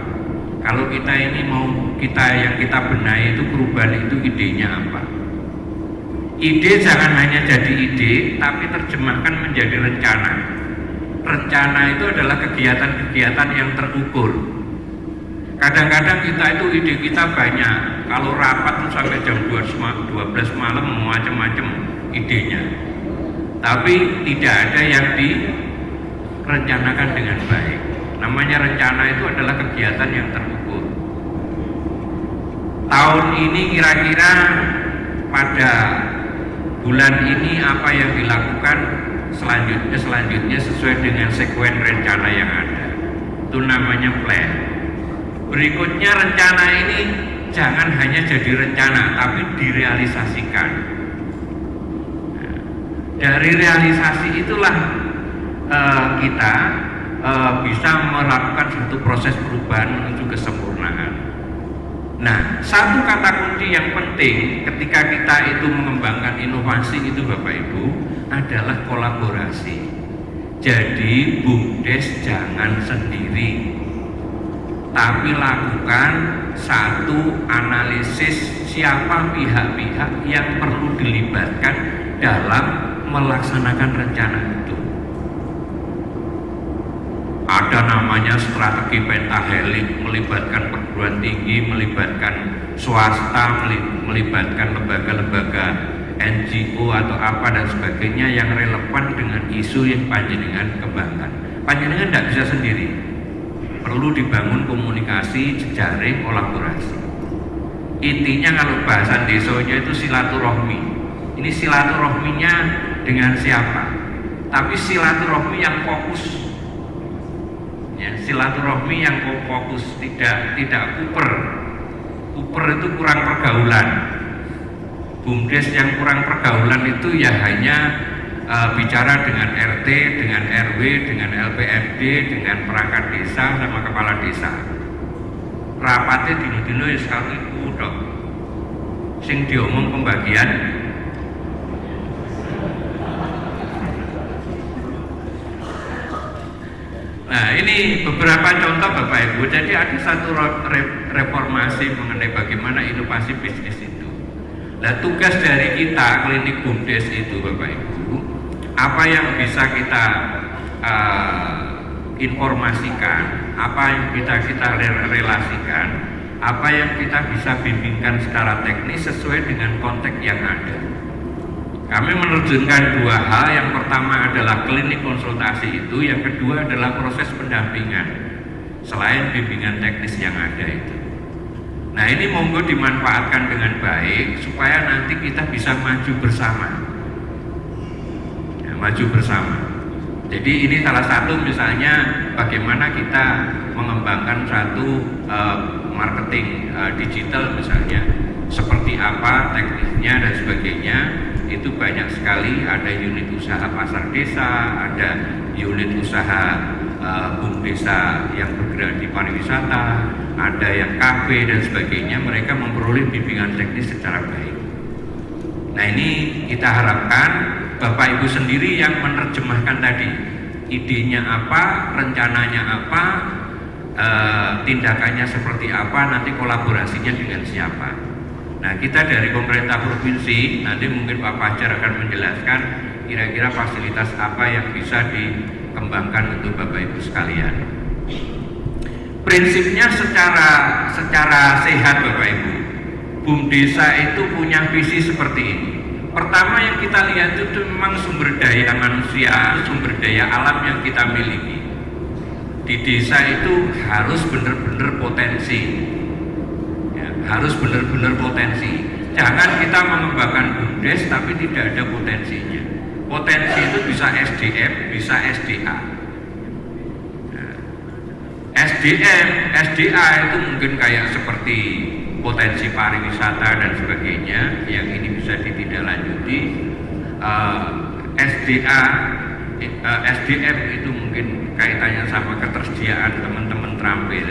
Kalau kita ini mau yang kita benahi itu perubahan itu idenya apa? Ide jangan hanya jadi ide, tapi terjemahkan menjadi rencana. Rencana itu adalah kegiatan-kegiatan yang terukur. Kadang-kadang kita itu ide kita banyak. Kalau rapat tuh sampai jam 12 malam macam-macam idenya. Tapi tidak ada yang direncanakan dengan baik. Namanya rencana itu adalah kegiatan yang terukur. Tahun ini kira-kira pada bulan ini apa yang dilakukan selanjutnya sesuai dengan sekuen rencana yang ada. Itu namanya plan. Berikutnya rencana ini jangan hanya jadi rencana, tapi direalisasikan. Nah, dari realisasi itulah kita bisa melakukan satu proses perubahan menuju kesempurnaan. Nah, satu kata kunci yang penting ketika kita itu mengembangkan inovasi itu Bapak Ibu adalah kolaborasi. Jadi BUMDes jangan sendiri. tapi lakukan satu analisis siapa pihak-pihak yang perlu dilibatkan dalam melaksanakan rencana itu. Ada namanya strategi pentahelik, melibatkan perguruan tinggi, melibatkan swasta, melibatkan lembaga-lembaga NGO atau apa dan sebagainya yang relevan dengan isu yang panjenengan kembangkan. Panjenengan tidak bisa sendiri, perlu dibangun komunikasi, jejaring, kolaborasi. Intinya kalau bahasan desanya itu silaturahmi. Ini silaturahminya dengan siapa? Tapi silaturahmi yang fokus. Ya, silaturahmi yang fokus, tidak kuper. Kuper itu kurang pergaulan. BUMDes yang kurang pergaulan itu ya hanya bicara dengan RT, dengan RW, dengan LPMD, dengan perangkat desa sama kepala desa. Rapatnya dino-dino ya sekali udah. Sing diomong pembagian. Nah, ini beberapa contoh Bapak Ibu. Jadi ada satu reformasi mengenai bagaimana inovasi bisnis itu. Nah, tugas dari kita klinik BUMDes itu Bapak Ibu, apa yang bisa kita informasikan, apa yang kita relasikan, apa yang kita bisa bimbingkan secara teknis sesuai dengan konteks yang ada. Kami menerjunkan dua hal. Yang pertama adalah klinik konsultasi itu, yang kedua adalah proses pendampingan selain bimbingan teknis yang ada itu. Nah, ini monggo dimanfaatkan dengan baik supaya nanti kita bisa maju bersama ya, maju bersama. Jadi ini salah satu misalnya bagaimana kita mengembangkan satu marketing digital misalnya, seperti apa teknisnya dan sebagainya. Itu banyak sekali, ada unit usaha pasar desa, ada unit usaha BUMDesa yang bergerak di pariwisata, ada yang kafe dan sebagainya. Mereka memperoleh bimbingan teknis secara baik. Nah, ini kita harapkan Bapak Ibu sendiri yang menerjemahkan tadi, idenya apa, rencananya apa, tindakannya seperti apa, nanti kolaborasinya dengan siapa. Nah, kita dari pemerintah provinsi, nanti mungkin Pak Fajar akan menjelaskan kira-kira fasilitas apa yang bisa dikembangkan untuk Bapak Ibu sekalian. Prinsipnya secara sehat Bapak Ibu, BUMDesa itu punya visi seperti ini. Pertama yang kita lihat itu memang sumber daya manusia, sumber daya alam yang kita miliki. Di desa itu harus benar-benar potensi. Harus benar-benar potensi. Jangan kita mengembangkan BUMDes tapi tidak ada potensinya. Potensi itu bisa SDM, bisa SDA. Nah, SDA itu mungkin kayak seperti potensi pariwisata dan sebagainya yang ini bisa ditindaklanjuti. SDM itu mungkin kaitannya sama ketersediaan teman-teman terampil.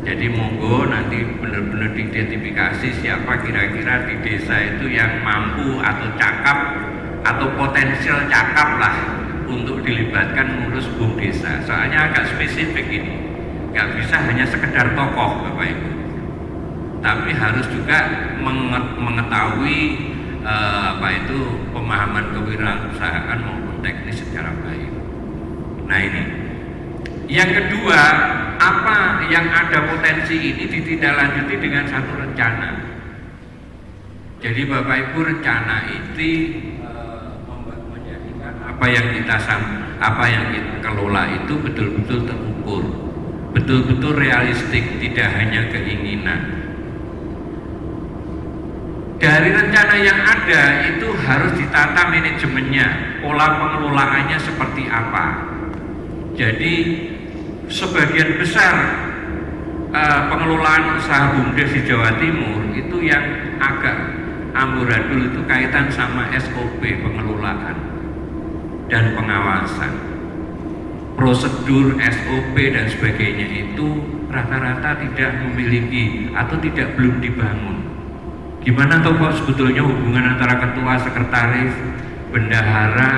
Jadi monggo nanti benar-benar diidentifikasi siapa kira-kira di desa itu yang mampu atau cakap atau potensial cakap lah untuk dilibatkan mengurus BUMDesa. Soalnya agak spesifik ini, nggak bisa hanya sekedar tokoh Bapak Ibu, tapi harus juga mengetahui pemahaman kewirausahaan maupun teknis secara baik. Nah, ini yang kedua, apa yang ada potensi ini ditindaklanjuti dengan satu rencana. Jadi Bapak Ibu, rencana itu menjadikan apa yang kita kelola itu betul-betul terukur, betul-betul realistik, tidak hanya keinginan. Dari rencana yang ada itu harus ditata manajemennya, pola pengelolaannya seperti apa. Jadi sebagian besar pengelolaan usaha BUMDes di Jawa Timur itu yang agak amburadul itu kaitan sama SOP pengelolaan dan pengawasan. Prosedur SOP dan sebagainya itu rata-rata tidak memiliki atau belum dibangun. Gimana toh kok sebetulnya hubungan antara ketua, sekretaris, bendahara,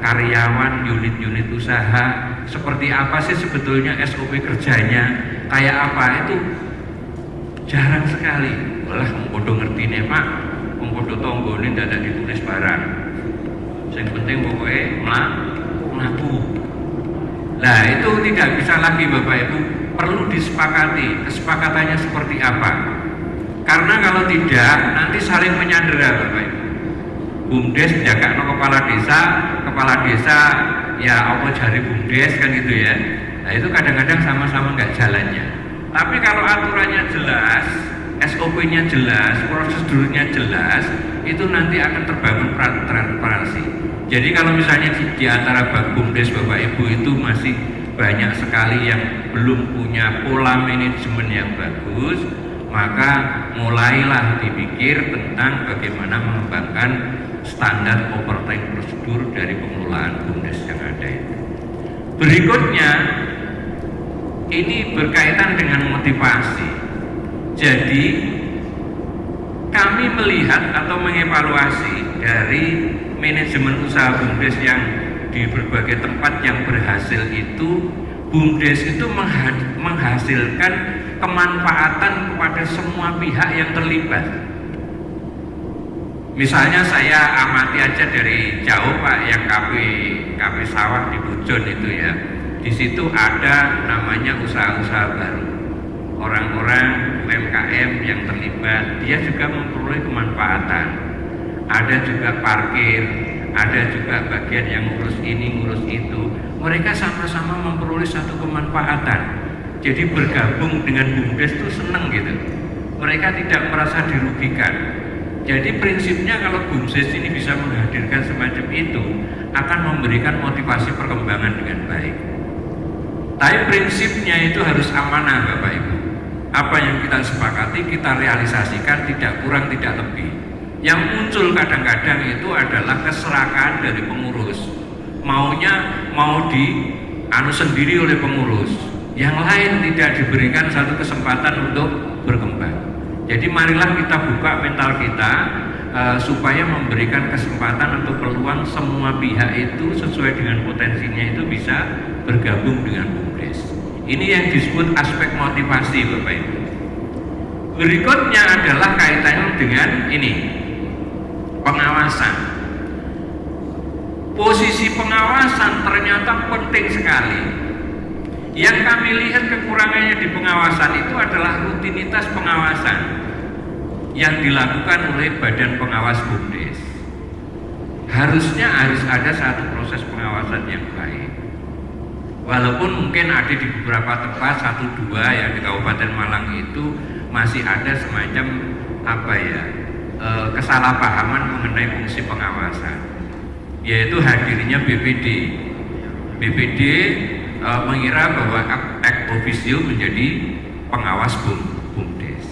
karyawan, unit-unit usaha, seperti apa sih sebetulnya SOP kerjanya, kayak apa itu jarang sekali. Walah mengkodo ngerti nih Pak, mengkodo tonggo ini tidak ditulis barang. Yang penting pokoknya melaku. Nah itu tidak bisa lagi Bapak Ibu, perlu disepakati kesepakatannya seperti apa. Karena kalau tidak nanti saling menyandera Bapak Ibu. BUMDes jaga kepala desa ya apa jari BUMDes kan gitu ya. Nah itu kadang-kadang sama-sama nggak jalannya. Tapi kalau aturannya jelas, SOP-nya jelas, prosedurnya jelas, itu nanti akan terbangun transparansi. Jadi kalau misalnya di antara BUMDes Bapak Ibu itu masih banyak sekali yang belum punya pola manajemen yang bagus, maka mulailah dipikir tentang bagaimana mengembangkan standar operating prosedur dari pengelolaan BUMDes yang ada itu. Berikutnya, ini berkaitan dengan motivasi. Jadi, kami melihat atau mengevaluasi dari manajemen usaha BUMDes yang di berbagai tempat yang berhasil itu, BUMDes itu menghasilkan kemanfaatan kepada semua pihak yang terlibat. Misalnya saya amati aja dari jauh Pak, yang KP sawah di Bujon itu ya, di situ ada namanya usaha-usaha baru, orang-orang UMKM yang terlibat, dia juga memperoleh kemanfaatan. Ada juga parkir, ada juga bagian yang ngurus ini, ngurus itu. Mereka sama-sama memperoleh satu kemanfaatan. Jadi bergabung dengan BUMDes itu seneng gitu. Mereka tidak merasa dirugikan. Jadi prinsipnya kalau BUMDes ini bisa menghadirkan semacam itu, akan memberikan motivasi perkembangan dengan baik. Tapi prinsipnya itu harus amanah Bapak Ibu. Apa yang kita sepakati, kita realisasikan, tidak kurang, tidak lebih. Yang muncul kadang-kadang itu adalah keserakahan dari pengurus. Maunya mau dianu sendiri oleh pengurus. Yang lain tidak diberikan satu kesempatan untuk berkembang. Jadi marilah kita buka mental kita supaya memberikan kesempatan untuk peluang semua pihak itu sesuai dengan potensinya itu bisa bergabung dengan BUMDes. Ini yang disebut aspek motivasi Bapak Ibu. Berikutnya adalah kaitannya dengan ini, pengawasan. Posisi pengawasan ternyata penting sekali. Yang kami lihat kekurangannya di pengawasan itu adalah rutinitas pengawasan yang dilakukan oleh Badan Pengawas BUMDes. Harusnya harus ada satu proses pengawasan yang baik. Walaupun mungkin ada di beberapa tempat, 1-2 ya di Kabupaten Malang itu masih ada semacam kesalahpahaman mengenai fungsi pengawasan, yaitu hadirnya BPD. BPD mengira bahwa ex officio menjadi pengawas BUMDes.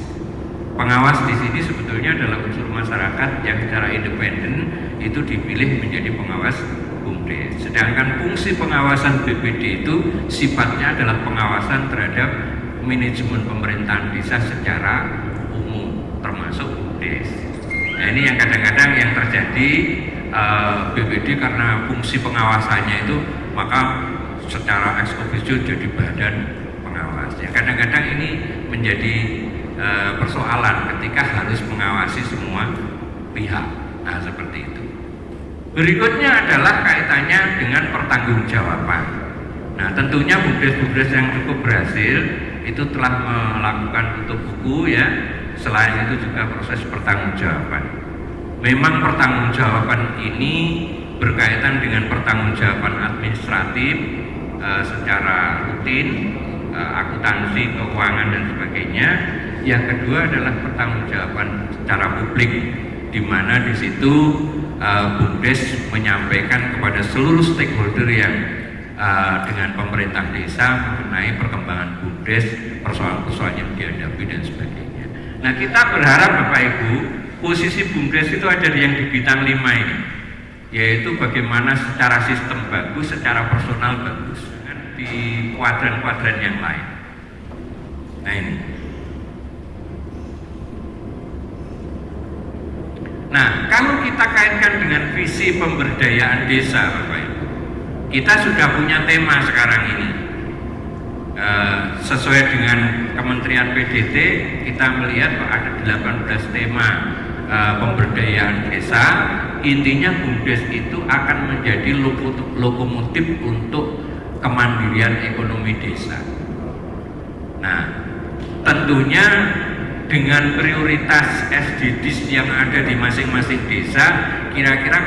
Pengawas di sini sebetulnya adalah unsur masyarakat yang secara independen itu dipilih menjadi pengawas BUMDes. Sedangkan fungsi pengawasan BPD itu sifatnya adalah pengawasan terhadap manajemen pemerintahan desa secara umum, termasuk BUMDes. Nah ini yang kadang-kadang yang terjadi, BPD karena fungsi pengawasannya itu maka secara ex officio jadi badan pengawas. Ya, kadang-kadang ini menjadi persoalan ketika harus mengawasi semua pihak. Nah, seperti itu. Berikutnya adalah kaitannya dengan pertanggungjawaban. Nah, tentunya BUMDes yang cukup berhasil itu telah melakukan tutup buku ya. Selain itu juga proses pertanggungjawaban. Memang pertanggungjawaban ini berkaitan dengan pertanggungjawaban administratif secara rutin, akuntansi, keuangan dan sebagainya. Yang kedua adalah pertanggungjawaban secara publik, di mana di situ BUMDes menyampaikan kepada seluruh stakeholder yang dengan pemerintah desa mengenai perkembangan BUMDes, persoalan-persoalan yang dihadapi dan sebagainya. Nah, kita berharap Bapak Ibu, posisi BUMDes itu ada yang di bintang 5 ini, yaitu bagaimana secara sistem bagus, secara personal bagus, di kuadran-kuadran yang lain. Nah ini. Nah, kalau kita kaitkan dengan visi pemberdayaan desa, Bapak Ibu, kita sudah punya tema sekarang ini. sesuai dengan Kementerian PDT kita melihat ada 18 tema pemberdayaan desa. Intinya BUMDes itu akan menjadi lokomotif untuk kemandirian ekonomi desa. Nah, tentunya dengan prioritas SDGs yang ada di masing-masing desa, kira-kira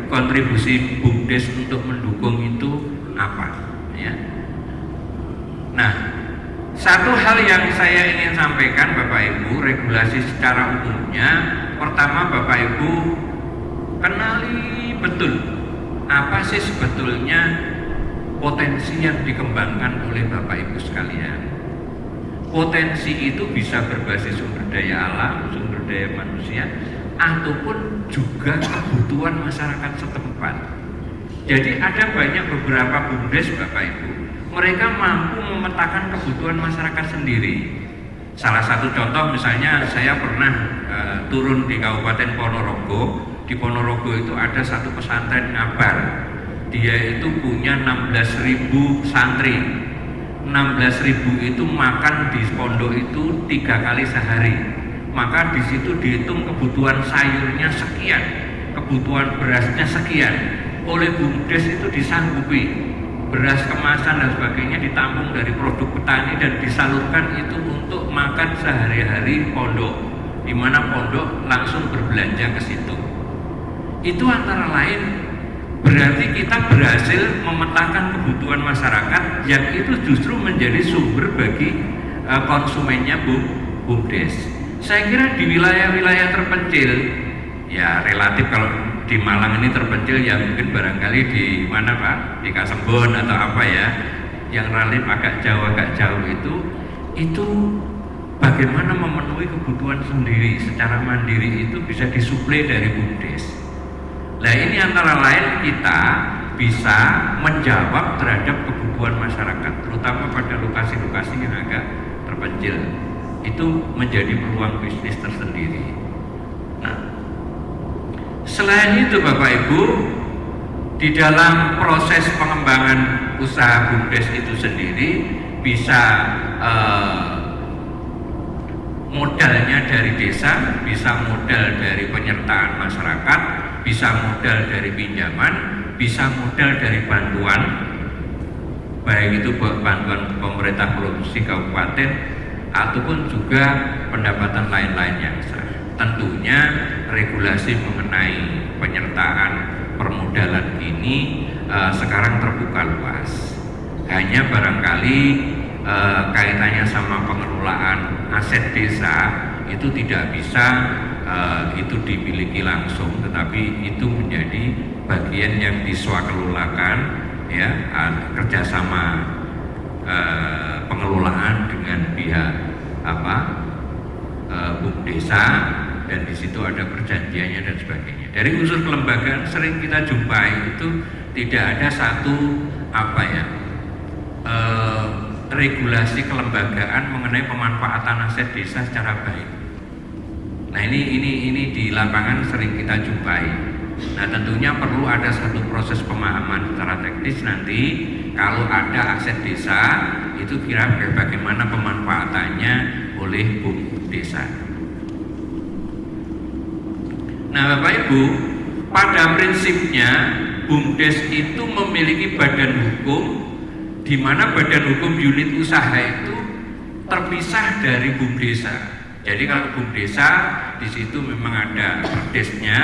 kontribusi BUMDes untuk mendukung itu apa? Ya. Nah, satu hal yang saya ingin sampaikan Bapak Ibu, regulasi secara umumnya, pertama Bapak Ibu kenali betul apa sih sebetulnya potensi yang dikembangkan oleh Bapak Ibu sekalian. Potensi itu bisa berbasis sumber daya alam, sumber daya manusia, ataupun juga kebutuhan masyarakat setempat. Jadi ada banyak beberapa BUMDes Bapak Ibu, mereka mampu memetakan kebutuhan masyarakat sendiri. Salah satu contoh misalnya saya pernah turun di Kabupaten Ponorogo. Di Ponorogo itu ada satu pesantren Ngabar. Dia itu punya 16.000 santri. 16.000 itu makan di pondok itu 3 kali sehari. Maka di situ dihitung kebutuhan sayurnya sekian, kebutuhan berasnya sekian. Oleh BUMDes itu disanggupi. Beras kemasan dan sebagainya ditampung dari produk petani dan disalurkan itu untuk makan sehari-hari pondok, di mana pondok langsung berbelanja ke situ. Itu antara lain berarti kita berhasil memetakan kebutuhan masyarakat yang itu justru menjadi sumber bagi konsumennya BUMDes. Saya kira di wilayah-wilayah terpencil, ya relatif kalau di Malang ini terpencil ya mungkin barangkali di mana Pak, di Kasembon atau apa ya, yang relatif agak jauh itu bagaimana memenuhi kebutuhan sendiri secara mandiri itu bisa disuplai dari BUMDes. Nah ini antara lain kita bisa menjawab terhadap kebutuhan masyarakat, terutama pada lokasi-lokasi yang agak terpencil. Itu menjadi peluang bisnis tersendiri. Nah, selain itu Bapak Ibu, di dalam proses pengembangan usaha BUMDes itu sendiri bisa modalnya dari desa, bisa modal dari penyertaan masyarakat, bisa modal dari pinjaman, bisa modal dari bantuan, baik itu bantuan pemerintah provinsi kabupaten ataupun juga pendapatan lain-lain yang sah. Tentunya regulasi mengenai penyertaan permodalan ini sekarang terbuka luas. Hanya barangkali kaitannya sama pengelolaan aset desa itu tidak bisa itu dimiliki langsung, tetapi itu menjadi bagian yang diswakelolakan ya, kerjasama pengelolaan dengan pihak BUMDesa, dan di situ ada perjanjiannya dan sebagainya. Dari unsur kelembagaan sering kita jumpai itu tidak ada satu regulasi kelembagaan mengenai pemanfaatan aset desa secara baik. Nah ini di lapangan sering kita jumpai. Nah tentunya perlu ada satu proses pemahaman secara teknis nanti kalau ada aset desa itu kira-kira bagaimana pemanfaatannya oleh BUMDesa. Nah Bapak Ibu, pada prinsipnya BUMDes itu memiliki badan hukum, di mana badan hukum unit usaha itu terpisah dari BUMDesa. Jadi kalau BUMDesa di situ memang ada perdesnya,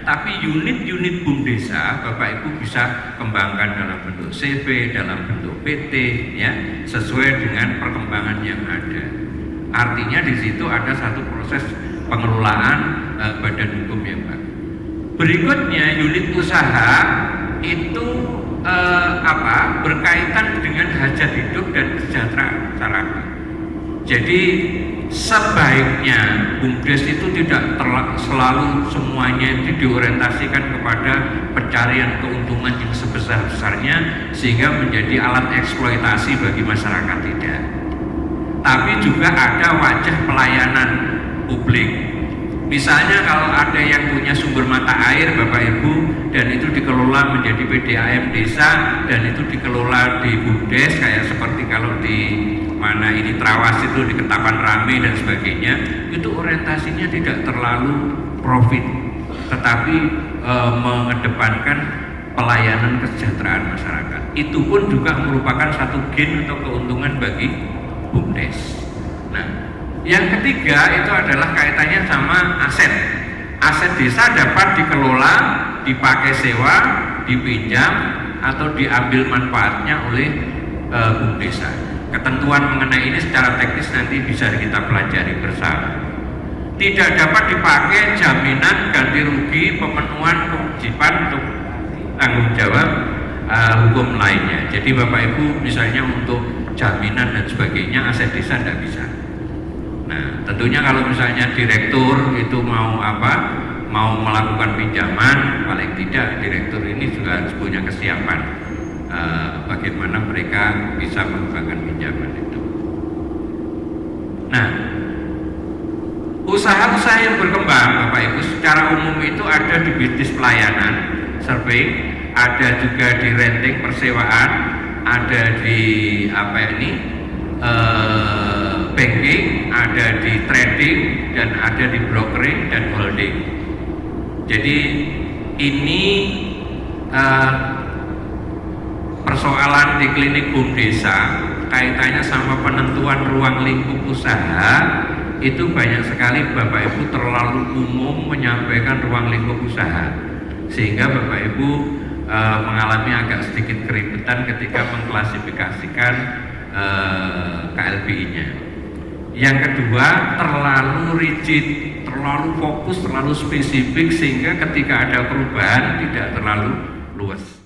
tapi unit-unit BUMDesa Bapak Ibu bisa kembangkan dalam bentuk CV, dalam bentuk PT, ya, sesuai dengan perkembangan yang ada. Artinya di situ ada satu proses pengelolaan badan hukum yang baik. Berikutnya unit usaha itu berkaitan dengan hajat hidup dan kesejahteraan masyarakat. Jadi sebaiknya BUMDes itu tidak selalu semuanya itu diorientasikan kepada pencarian keuntungan yang sebesar-besarnya sehingga menjadi alat eksploitasi bagi masyarakat, tidak. Tapi juga ada wajah pelayanan publik. Misalnya kalau ada yang punya sumber mata air Bapak Ibu dan itu dikelola menjadi PDAM desa dan itu dikelola di BUMDes kayak seperti kalau di mana ini Trawas itu di Ketapang Rame dan sebagainya, itu orientasinya tidak terlalu profit tetapi mengedepankan pelayanan kesejahteraan masyarakat. Itu pun juga merupakan satu gain atau keuntungan bagi BUMDes. Nah, yang ketiga itu adalah kaitannya sama aset. Aset desa dapat dikelola, dipakai sewa, dipinjam, atau diambil manfaatnya oleh BUMDesa. Ketentuan mengenai ini secara teknis nanti bisa kita pelajari bersama. Tidak dapat dipakai jaminan ganti rugi, pemenuhan kewajiban untuk tanggung jawab hukum lainnya. Jadi Bapak Ibu misalnya untuk jaminan dan sebagainya aset desa tidak bisa. Nah, tentunya kalau misalnya direktur itu mau melakukan pinjaman, paling tidak direktur ini juga harus punya kesiapan bagaimana mereka bisa melakukan pinjaman itu. Nah, usaha-usaha yang berkembang Bapak Ibu secara umum itu ada di bisnis pelayanan, survei, ada juga di renting persewaan, ada di banking, ada di trading, dan ada di brokering dan holding. Jadi ini persoalan di klinik BUMDesa kaitannya sama penentuan ruang lingkup usaha itu banyak sekali Bapak Ibu terlalu umum menyampaikan ruang lingkup usaha sehingga Bapak Ibu mengalami agak sedikit keributan ketika mengklasifikasikan KLBI-nya. Yang kedua, terlalu rigid, terlalu fokus, terlalu spesifik sehingga ketika ada perubahan tidak terlalu luas.